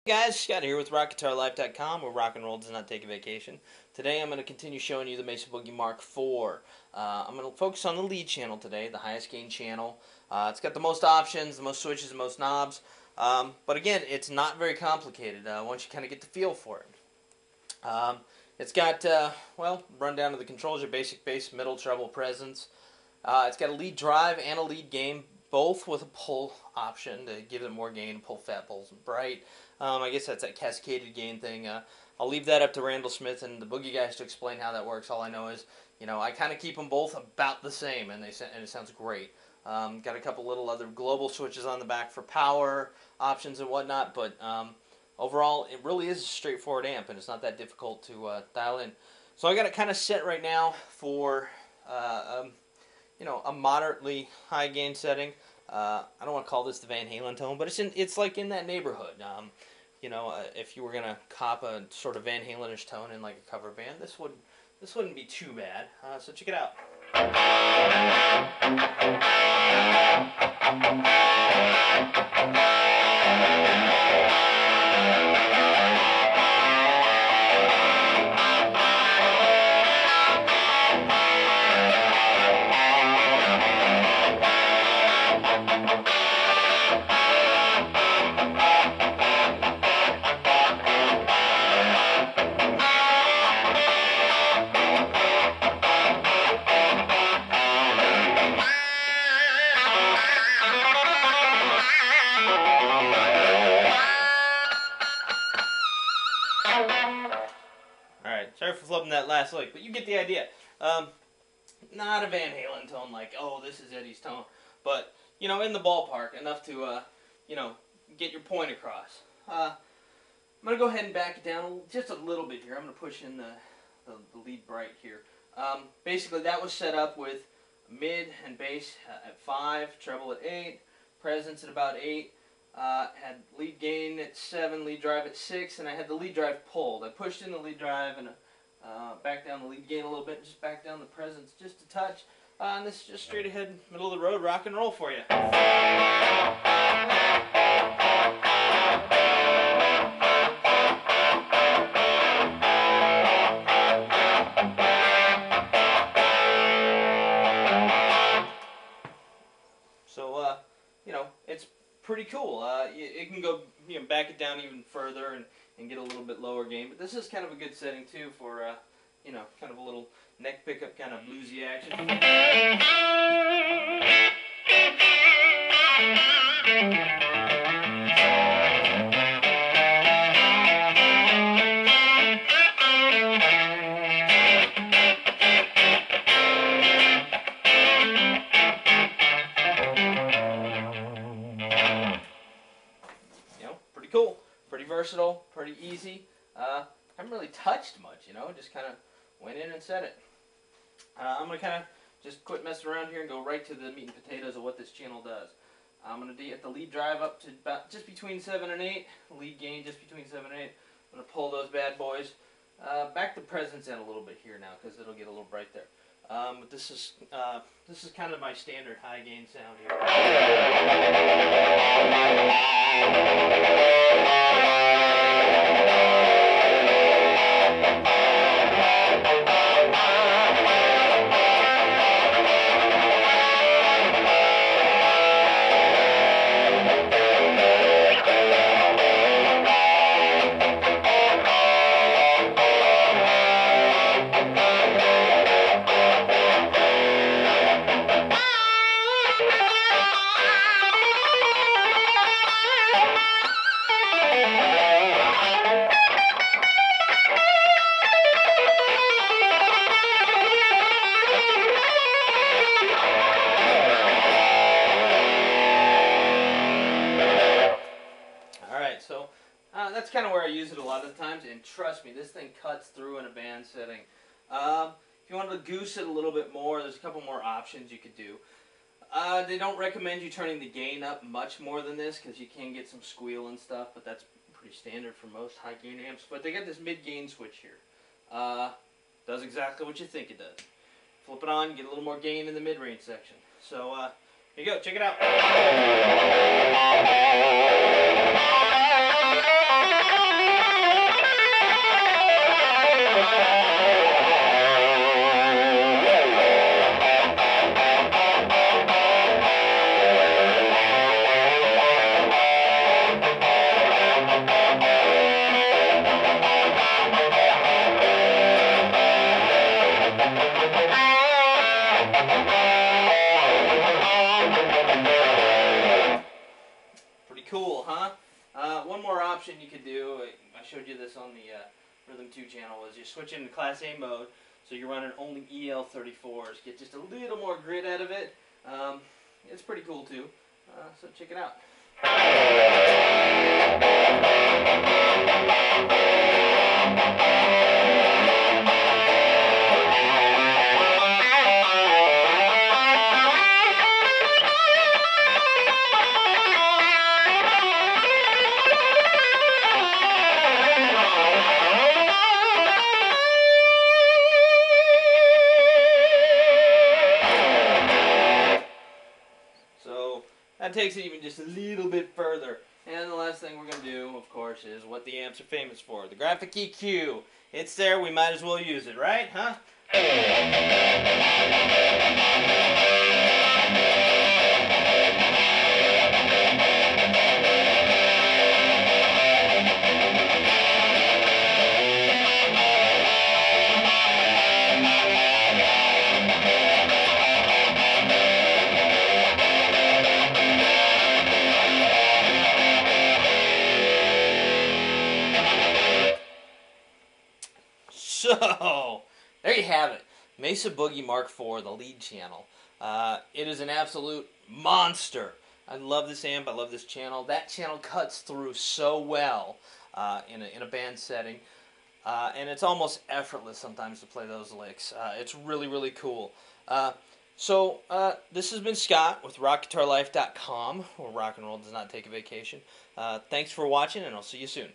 Hey guys, Scott here with RockGuitarLife.com, where rock and roll does not take a vacation. Today I'm going to continue showing you the Mesa Boogie Mark IV. I'm going to focus on the lead channel today, the highest gain channel. It's got the most options, the most switches, the most knobs. But again, it's not very complicated once you kind of get the feel for it. It's got, well, run down to the controls, your basic bass, middle, treble, presence. It's got a lead drive and a lead gain, both with a pull option to give it more gain, pull fat, pulls and bright. I guess that's that cascaded gain thing. I'll leave that up to Randall Smith and the Boogie guys to explain how that works. All I know is, I kind of keep them both about the same, and it sounds great. Got a couple little other global switches on the back for power options and whatnot, but overall, it really is a straightforward amp, and it's not that difficult to dial in. So I got it kind of set right now for a moderately high gain setting. I don't want to call this the Van Halen tone, but it's like in that neighborhood. If you were gonna cop a sort of Van Halen-ish tone in like a cover band, this wouldn't be too bad. So check it out. Alright, sorry for flubbing that last lick, but you get the idea. Not a Van Halen tone like, oh, this is Eddie's tone, but, in the ballpark, enough to, get your point across. I'm going to go ahead and back it down just a little bit here. I'm going to push in the lead bright here. Basically, that was set up with mid and bass at 5, treble at 8, presence at about 8. Had lead gain at 7, lead drive at 6, and I had the lead drive pulled. I pushed in the lead drive and back down the lead gain a little bit, and just back down the presence just a touch. And this is just straight ahead, middle of the road rock and roll for you. So, it's pretty cool. It can go, back it down even further and get a little bit lower gain. But this is kind of a good setting too for, kind of a little neck pickup kind of bluesy action. Pretty cool, pretty versatile, pretty easy. Haven't really touched much, just kind of went in and set it. I'm going to kind of just quit messing around here and go right to the meat and potatoes of what this channel does. I'm going to get the lead drive up to about just between 7 and 8, lead gain just between 7 and 8. I'm going to pull those bad boys. Back the presence in a little bit here now because it'll get a little bright there. But this is kind of my standard high gain sound here. So that's kind of where I use it a lot of the times, and trust me, this thing cuts through in a band setting. If you wanted to goose it a little bit more, there's a couple more options you could do. They don't recommend you turning the gain up much more than this because you can get some squeal and stuff, but that's pretty standard for most high gain amps. But they got this mid gain switch here. Does exactly what you think it does. Flip it on, get a little more gain in the mid range section. So here you go, check it out. option you could do, I showed you this on the Rhythm 2 channel, was you switch into Class A mode, so you're running only EL34s, get just a little more grit out of it. It's pretty cool too, so check it out. So that takes it even just a little bit further. And the last thing we're going to do, of course, is what the amps are famous for. The graphic EQ. It's there, we might as well use it, right? Huh? So, there you have it. Mesa Boogie Mark IV, the lead channel. It is an absolute monster. I love this amp. I love this channel. That channel cuts through so well in a band setting. And it's almost effortless sometimes to play those licks. It's really, really cool. So, this has been Scott with rockguitarlife.com, where rock and roll does not take a vacation. Thanks for watching, and I'll see you soon.